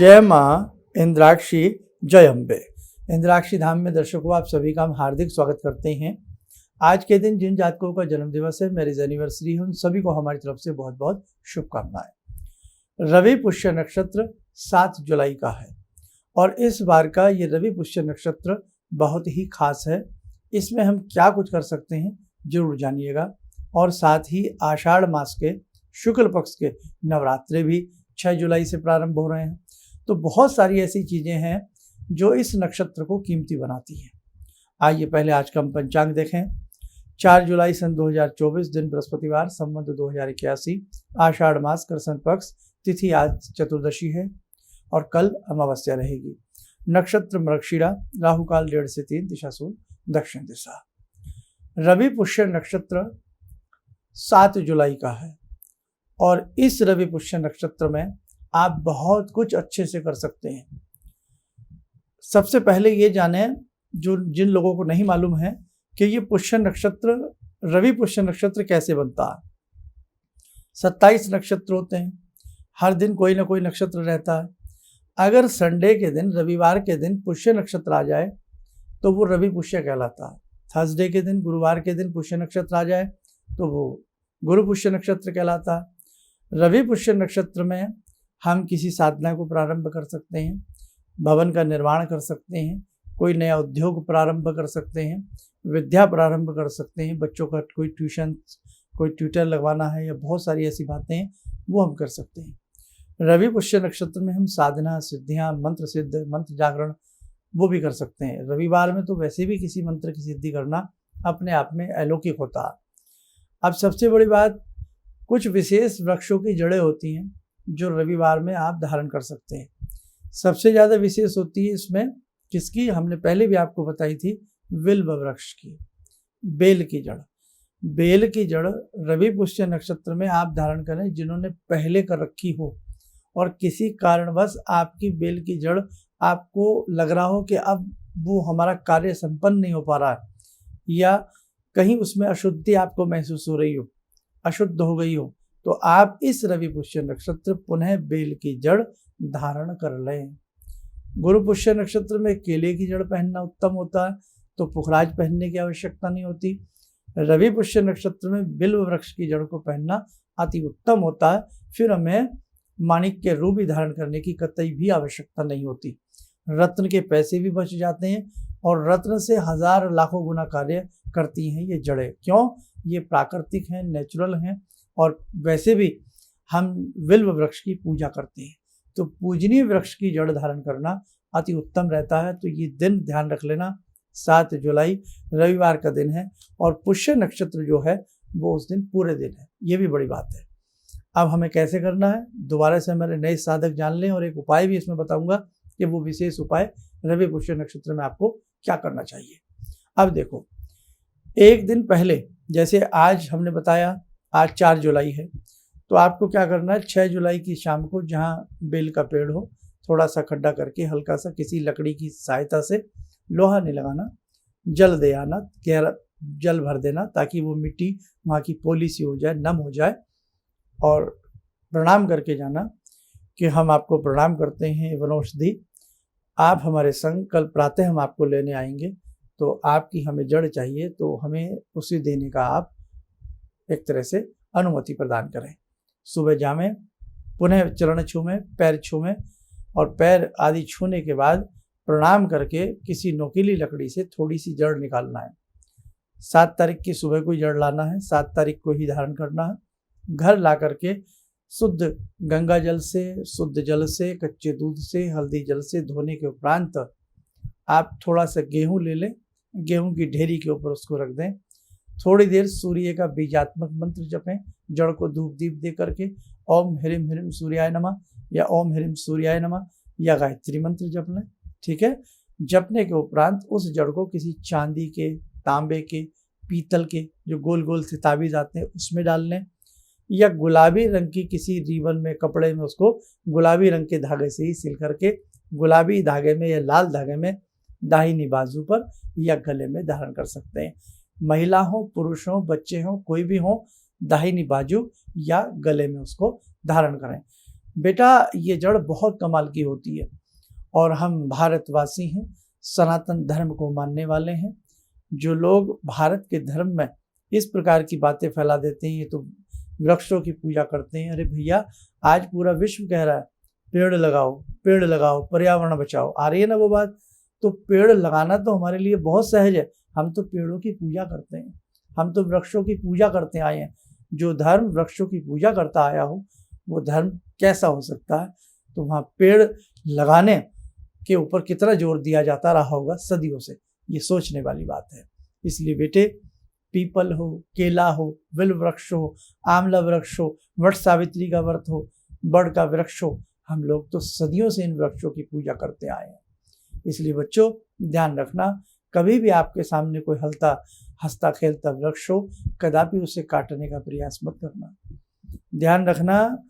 जय माँ इंद्राक्षी, जय अम्बे। इंद्राक्षी धाम में दर्शकों आप सभी का हम हार्दिक स्वागत करते हैं। आज के दिन जिन जातकों का जन्म दिवस है, मैरिज एनिवर्सरी है, उन सभी को हमारी तरफ से बहुत बहुत शुभकामनाएं। रवि पुष्य नक्षत्र 7 जुलाई का है और इस बार का ये रवि पुष्य नक्षत्र बहुत ही खास है। इसमें हम क्या कुछ कर सकते हैं जरूर जानिएगा। और साथ ही आषाढ़ मास के शुक्ल पक्ष के नवरात्रे भी 6 जुलाई से प्रारंभ हो रहे हैं। तो बहुत सारी ऐसी चीज़ें हैं जो इस नक्षत्र को कीमती बनाती हैं। आइए पहले आज का हम पंचांग देखें। 4 जुलाई सन 2024, दिन बृहस्पतिवार, संवत 2081, आषाढ़ मास, कृष्ण पक्ष, तिथि आज चतुर्दशी है और कल अमावस्या रहेगी। नक्षत्र मृगशिरा, राहु काल 1:30 से 3, दिशा सूर्य दक्षिण दिशा। रवि पुष्य नक्षत्र 7 जुलाई का है और इस रवि पुष्य नक्षत्र में आप बहुत कुछ अच्छे से कर सकते हैं। सबसे पहले ये जाने, जो जिन लोगों को नहीं मालूम है कि ये पुष्य नक्षत्र, रवि पुष्य नक्षत्र कैसे बनता है। 27 नक्षत्र होते हैं, हर दिन कोई ना कोई नक्षत्र रहता है। अगर संडे के दिन, रविवार के दिन पुष्य नक्षत्र आ जाए तो वो रवि पुष्य कहलाता है। थर्सडे के दिन, गुरुवार के दिन पुष्य नक्षत्र आ जाए तो वो गुरु पुष्य नक्षत्र कहलाता है। रवि पुष्य नक्षत्र में हम किसी साधना को प्रारंभ कर सकते हैं, भवन का निर्माण कर सकते हैं, कोई नया उद्योग प्रारंभ कर सकते हैं, विद्या प्रारंभ कर सकते हैं, बच्चों का कोई ट्यूशन, कोई ट्यूटर लगवाना है या बहुत सारी ऐसी बातें हैं वो हम कर सकते हैं। रवि पुष्य नक्षत्र में हम साधना, सिद्धियां, मंत्र सिद्ध, मंत्र जागरण वो भी कर सकते हैं। रविवार में तो वैसे भी किसी मंत्र की सिद्धि करना अपने आप में अलौकिक होता है। अब सबसे बड़ी बात, कुछ विशेष वृक्षों की जड़ें होती हैं जो रविवार में आप धारण कर सकते हैं। सबसे ज़्यादा विशेष होती है इसमें किसकी, हमने पहले भी आपको बताई थी, बिल्व वृक्ष की, बेल की जड़। बेल की जड़ रवि पुष्य नक्षत्र में आप धारण करें जिन्होंने पहले कर रखी हो और किसी कारणवश आपकी बेल की जड़ आपको लग रहा हो कि अब वो हमारा कार्य संपन्न नहीं हो पा रहा है या कहीं उसमें अशुद्धि आपको महसूस हो रही हो, अशुद्ध हो गई हो, तो आप इस रवि पुष्य नक्षत्र पुनः बेल की जड़ धारण कर लें। गुरु पुष्य नक्षत्र में केले की जड़ पहनना उत्तम होता है, तो पुखराज पहनने की आवश्यकता नहीं होती। रवि पुष्य नक्षत्र में बिल्व वृक्ष की जड़ को पहनना अति उत्तम होता है। फिर हमें माणिक के रूप भी धारण करने की कतई भी आवश्यकता नहीं होती। रत्न के पैसे भी बच जाते हैं और रत्न से हजार लाखों गुना कार्य करती हैं ये जड़ें। क्यों? ये प्राकृतिक हैं, नेचुरल हैं और वैसे भी हम बिल्व वृक्ष की पूजा करते हैं, तो पूजनीय वृक्ष की जड़ धारण करना अति उत्तम रहता है। तो ये दिन ध्यान रख लेना, 7 जुलाई रविवार का दिन है और पुष्य नक्षत्र जो है वो उस दिन पूरे दिन है, ये भी बड़ी बात है। अब हमें कैसे करना है दोबारा से हमारे नए साधक जान लें और एक उपाय भी इसमें बताऊंगा कि वो विशेष उपाय रवि पुष्य नक्षत्र में आपको क्या करना चाहिए। अब देखो, एक दिन पहले, जैसे आज हमने बताया आज 4 जुलाई है, तो आपको क्या करना है, 6 जुलाई की शाम को जहाँ बेल का पेड़ हो, थोड़ा सा खड्डा करके हल्का सा किसी लकड़ी की सहायता से, लोहा नहीं लगाना, जल दे आना, गहरा जल भर देना ताकि वो मिट्टी वहाँ की पोली सी हो जाए, नम हो जाए, और प्रणाम करके जाना कि हम आपको प्रणाम करते हैं वनौषधि, आप हमारे संग कल प्रातः हम आपको लेने आएंगे, तो आपकी हमें जड़ चाहिए, तो हमें उसे देने का आप एक तरह से अनुमति प्रदान करें। सुबह जामें, पुनः चरण छूमें, पैर छूमें और पैर आदि छूने के बाद प्रणाम करके किसी नोकीली लकड़ी से थोड़ी सी जड़ निकालना है। 7 तारीख की सुबह को जड़ लाना है, 7 तारीख को ही धारण करना है। घर ला करके शुद्ध गंगा जल से, शुद्ध जल से, कच्चे दूध से, हल्दी जल से धोने के उपरांत आप थोड़ा सा गेहूँ ले लें, गेहूँ की ढेरी के ऊपर उसको रख दें, थोड़ी देर सूर्य का बीजात्मक मंत्र जपें, जड़ को धूप दीप दे करके ओम ह्रीम ह्रीम सूर्याय नमः या ओम ह्रीम सूर्याय नमः या गायत्री मंत्र जप लें। ठीक है, जपने के उपरांत उस जड़ को किसी चांदी के, तांबे के, पीतल के जो गोल गोल से ताबीज आते हैं उसमें डाल लें, या गुलाबी रंग की किसी रिबन में, कपड़े में उसको गुलाबी रंग के धागे से ही सिल करके गुलाबी धागे में या लाल धागे में दाहिनी बाजू पर या गले में धारण कर सकते हैं। महिला हो, पुरुष हो, बच्चे हो, कोई भी हो, दाहिनी बाजू या गले में उसको धारण करें। बेटा ये जड़ बहुत कमाल की होती है और हम भारतवासी हैं, सनातन धर्म को मानने वाले हैं। जो लोग भारत के धर्म में इस प्रकार की बातें फैला देते हैं, ये तो वृक्षों की पूजा करते हैं। अरे भैया, आज पूरा विश्व कह रहा है पेड़ लगाओ, पेड़ लगाओ, पर्यावरण बचाओ। आ रही है ना वो बात? तो पेड़ लगाना तो हमारे लिए बहुत सहज है। हम तो पेड़ों की पूजा करते हैं, हम तो वृक्षों की पूजा करते आए हैं। जो धर्म वृक्षों की पूजा करता आया हो वो धर्म कैसा हो सकता है? तो वहाँ पेड़ लगाने के ऊपर कितना जोर दिया जाता रहा होगा सदियों से, ये सोचने वाली बात है। इसलिए बेटे, पीपल हो, केला हो, विल वृक्ष हो, आंवला वृक्ष हो, वट सावित्री का व्रत हो, बड़ का वृक्ष हो, हम लोग तो सदियों से इन वृक्षों की पूजा करते आए हैं। इसलिए बच्चों ध्यान रखना, कभी भी आपके सामने कोई हंसता खेलता वृक्ष हो, कदापि उसे काटने का प्रयास मत करना। ध्यान रखना,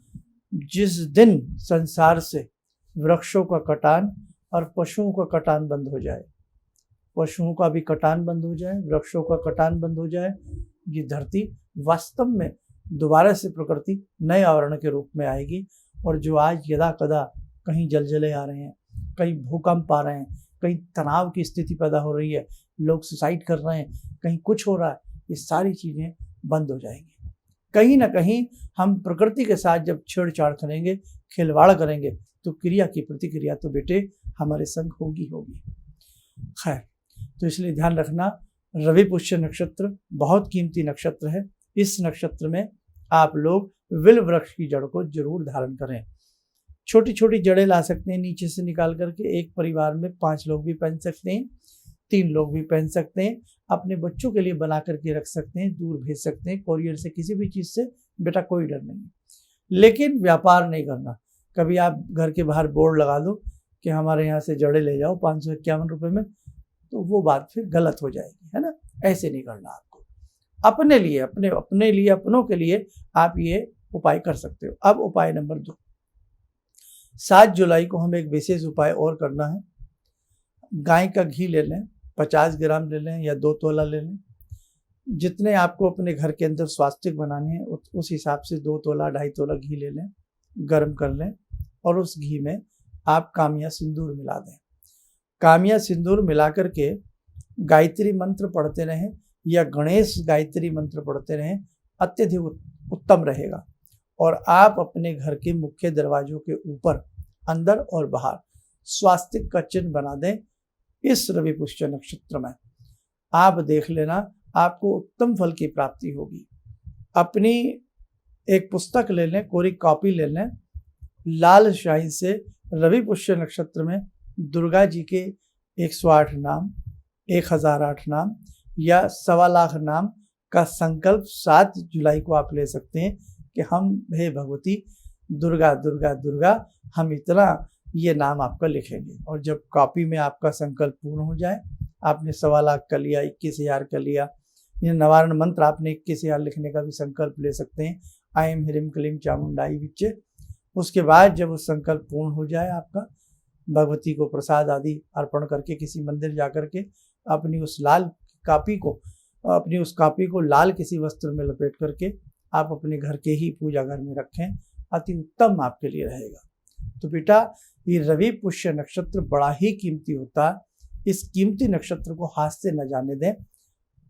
जिस दिन संसार से वृक्षों का कटान और पशुओं का कटान बंद हो जाए, पशुओं का भी कटान बंद हो जाए, वृक्षों का कटान बंद हो जाए, ये धरती वास्तव में दोबारा से प्रकृति नए आवरण के रूप में आएगी। और जो आज यदा कदा कहीं जलजले आ रहे हैं, कहीं भूकंप आ रहे हैं, कहीं तनाव की स्थिति पैदा हो रही है, लोग सुसाइड कर रहे हैं, कहीं कुछ हो रहा है, ये सारी चीज़ें बंद हो जाएंगी। कहीं ना कहीं हम प्रकृति के साथ जब छेड़छाड़ करेंगे, खिलवाड़ करेंगे, तो क्रिया की प्रतिक्रिया तो बेटे हमारे संग होगी। खैर, तो इसलिए ध्यान रखना, रवि पुष्य नक्षत्र बहुत कीमती नक्षत्र है। इस नक्षत्र में आप लोग विल वृक्ष की जड़ को जरूर धारण करें। छोटी छोटी जड़ें ला सकते हैं नीचे से निकाल करके। एक परिवार में 5 लोग भी पहन सकते हैं, 3 लोग भी पहन सकते हैं। अपने बच्चों के लिए बना करके रख सकते हैं, दूर भेज सकते हैं, कोरियर से, किसी भी चीज़ से बेटा कोई डर नहीं है। लेकिन व्यापार नहीं करना। कभी आप घर के बाहर बोर्ड लगा दो कि हमारे यहाँ से जड़ें ले जाओ 551 रुपये में, तो वो बात फिर गलत हो जाएगी, है ना? ऐसे नहीं करना आपको। अपने लिए, अपनों के लिए आप ये उपाय कर सकते हो। अब उपाय नंबर 2, 7 जुलाई को हमें एक विशेष उपाय और करना है। गाय का घी ले लें, 50 ग्राम ले लें या 2 तोला ले लें। जितने आपको अपने घर के अंदर स्वास्तिक बनाने हैं उस हिसाब से 2 तोला 2.5 तोला घी ले लें, गर्म कर लें और उस घी में आप कामिया सिंदूर मिला दें। कामिया सिंदूर मिला करके गायत्री मंत्र पढ़ते रहें या गणेश गायत्री मंत्र पढ़ते रहें, अत्यधिक उत्तम रहेगा। और आप अपने घर के मुख्य दरवाजों के ऊपर, अंदर और बाहर स्वास्तिक का चिन्ह बना दें। इस रवि पुष्य नक्षत्र में आप देख लेना, आपको उत्तम फल की प्राप्ति होगी। अपनी एक पुस्तक ले लें, कोरी कॉपी ले लें, लाल शाही से रवि पुष्य नक्षत्र में दुर्गा जी के 108 नाम, 1008 नाम या 1.25 लाख नाम का संकल्प 7 जुलाई को आप ले सकते हैं कि हम, हे भगवती दुर्गा दुर्गा दुर्गा, हम इतना ये नाम आपका लिखेंगे। और जब कॉपी में आपका संकल्प पूर्ण हो जाए, आपने 1.25 लाख का लिया, 21,000 का लिया, ये निवारण मंत्र आपने 21,000 लिखने का भी संकल्प ले सकते हैं, ऐं ह्रीं क्लीं चामुंडाई विच्चे। उसके बाद जब वो संकल्प पूर्ण हो जाए आपका, भगवती को प्रसाद आदि अर्पण करके किसी मंदिर जा करके अपनी उस कापी को लाल किसी वस्त्र में लपेट करके आप अपने घर के ही पूजा घर में रखें, अति उत्तम आपके लिए रहेगा। तो बेटा, ये रवि पुष्य नक्षत्र बड़ा ही कीमती होता है। इस कीमती नक्षत्र को हाथ से न जाने दें।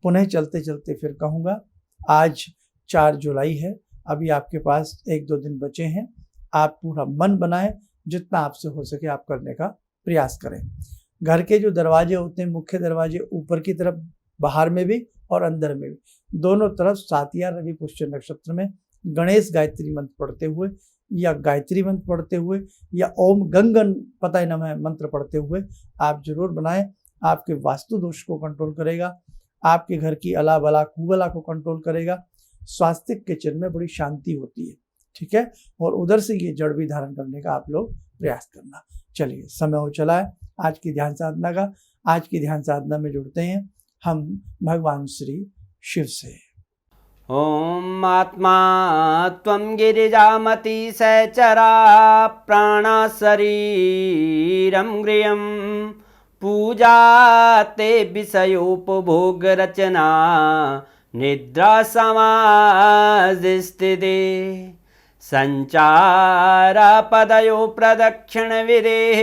पुनः चलते चलते फिर कहूँगा, आज 4 जुलाई है, अभी आपके पास 1-2 दिन बचे हैं। आप पूरा मन बनाएं, जितना आपसे हो सके आप करने का प्रयास करें। घर के जो दरवाजे होते हैं, मुख्य दरवाजे, ऊपर की तरफ, बाहर में भी और अंदर में भी, दोनों तरफ सातिया रवि पुष्य नक्षत्र में गणेश गायत्री मंत्र पढ़ते हुए या गायत्री मंत्र पढ़ते हुए या ओम गंगन पताय नमः मंत्र पढ़ते हुए आप जरूर बनाएं। आपके वास्तु दोष को कंट्रोल करेगा, आपके घर की अला बला कुबला को कंट्रोल करेगा। स्वास्तिक के चिन्ह में बड़ी शांति होती है, ठीक है। और उधर से ये जड़ भी धारण करने का आप लोग प्रयास करना। चलिए, समय हो चला है आज की ध्यान साधना का। आज की ध्यान साधना में जुड़ते हैं हम भगवान श्री शिव से। ओम आत्मा त्वं गिरिजामति सहचरा प्राणा शरीरं गृहं पूजा ते विषयोपभोग रचना निद्रा समाधिस्थिते सञ्चारपदयो प्रदक्षिणविधेः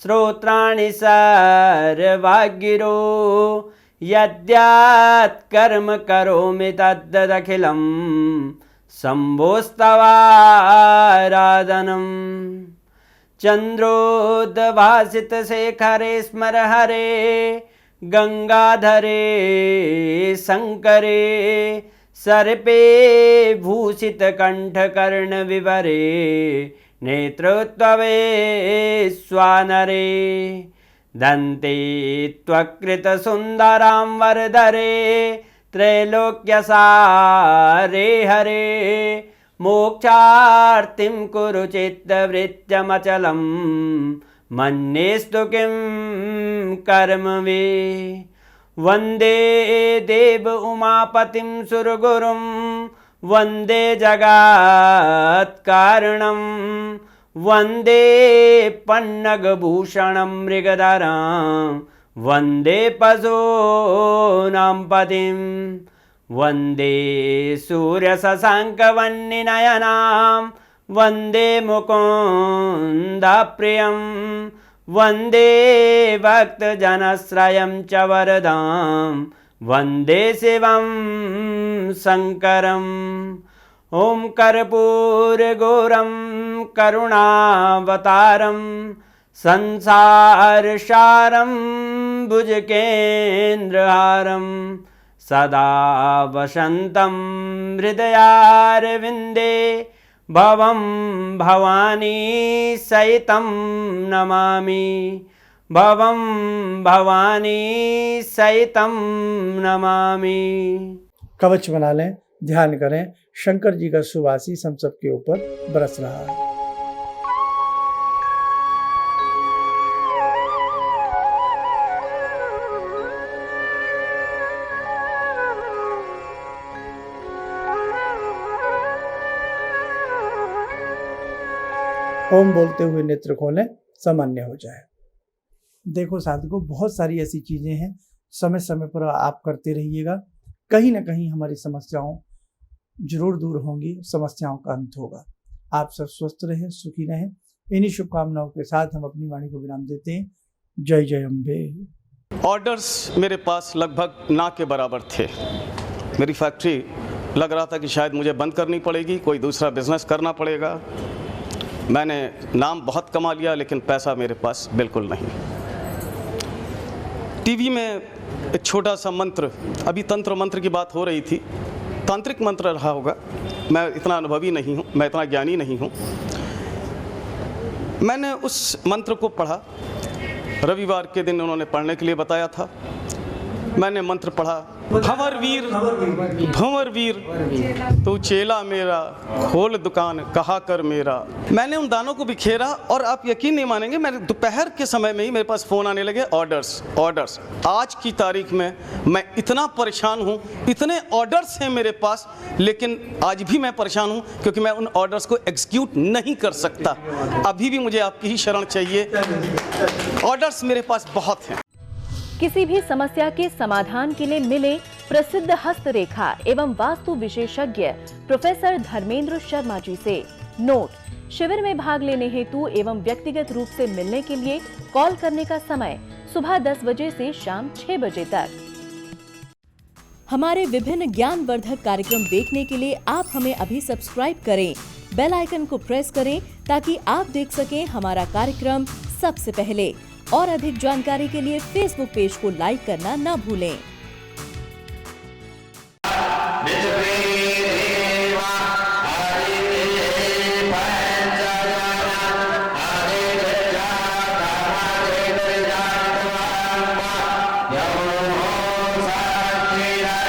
श्रोत्राणि सर्वागिरो यद्यात्कर्म करोमि तद्दखिलं शम्भोस्तवाराधनम् चन्द्रोद्भासितशेखरे स्मर हरे गंगाधरे शंकरे सर्पे भूषितकण्ठकर्णविवरे नेत्रोत्तवे स्वानरे दन्ते त्वकृतसुन्दरां वरदरे त्रैलोक्यसारे हरे मोक्षार्तिं कुरु चित्तवृत्त्यमचलं मन्येस्तु किं कर्म वे वन्दे देव उमापतिं सुरगुरुं वन्दे जगत्कारणं वन्दे पन्नगभूषणं मृगधरं वन्दे पशूनां पतिं वन्दे सूर्यशशाङ्कवह्निनयनां वन्दे मुकुन्दप्रियं वन्दे भक्तजनश्रयं च वरदां वन्दे शिवं शङ्करम् ॐ कर्पूरगौरं करुणावतारं संसारसारं भुजगेन्द्रहारं सदा वसन्तं हृदयारविन्दे भवं भवानी सहितं नमामि भवं भवानी सहितं नमामि। कवच बना लें, ध्यान करें, शंकर जी का शुभ आशीष हम सबके ऊपर बरस रहा है। ओम बोलते हुए नेत्र खोलें, सामान्य हो जाए। देखो साथियों, बहुत सारी ऐसी चीजें हैं, समय समय पर आप करते रहिएगा, कहीं ना कहीं हमारी समस्याओं जरूर दूर होंगी, समस्याओं का अंत होगा। आप सब स्वस्थ रहें, सुखी रहें। इन्हीं शुभकामनाओं के साथ हम अपनी वाणी को विराम देते हैं। जय जय अम्बे। ऑर्डर्स मेरे पास लगभग ना के बराबर थे। मेरी फैक्ट्री लग रहा था कि शायद मुझे बंद करनी पड़ेगी, कोई दूसरा बिजनेस करना पड़ेगा। मैंने नाम बहुत कमा लिया, लेकिन पैसा मेरे पास बिल्कुल नहीं। टीवी में एक छोटा सा मंत्र, अभी तंत्र मंत्र की बात हो रही थी, तांत्रिक मंत्र रहा होगा, मैं इतना अनुभवी नहीं हूँ, मैं इतना ज्ञानी नहीं हूँ। मैंने उस मंत्र को पढ़ा, रविवार के दिन उन्होंने पढ़ने के लिए बताया था। मैंने मंत्र पढ़ा, भंवर वीर तू चेला मेरा, खोल दुकान कहा कर मेरा। मैंने उन दानों को बिखेरा और आप यकीन नहीं मानेंगे, मेरे दोपहर के समय में ही मेरे पास फ़ोन आने लगे, ऑर्डर्स। आज की तारीख में मैं इतना परेशान हूँ, इतने ऑर्डर्स हैं मेरे पास, लेकिन आज भी मैं परेशान हूँ क्योंकि मैं उन ऑर्डर्स को एग्जीक्यूट नहीं कर सकता। अभी भी मुझे आपकी ही शरण चाहिए। ऑर्डर्स मेरे पास बहुत हैं। किसी भी समस्या के समाधान के लिए मिले प्रसिद्ध हस्तरेखा एवं वास्तु विशेषज्ञ प्रोफेसर धर्मेंद्र शर्मा जी से। नोट: शिविर में भाग लेने हेतु एवं व्यक्तिगत रूप से मिलने के लिए कॉल करने का समय सुबह 10 बजे से शाम 6 बजे तक। हमारे विभिन्न ज्ञानवर्धक कार्यक्रम देखने के लिए आप हमें अभी सब्सक्राइब करें, बेल आइकन को प्रेस करें ताकि आप देख सकें हमारा कार्यक्रम सबसे पहले। और अधिक जानकारी के लिए फेसबुक पेज को लाइक करना न भूलें।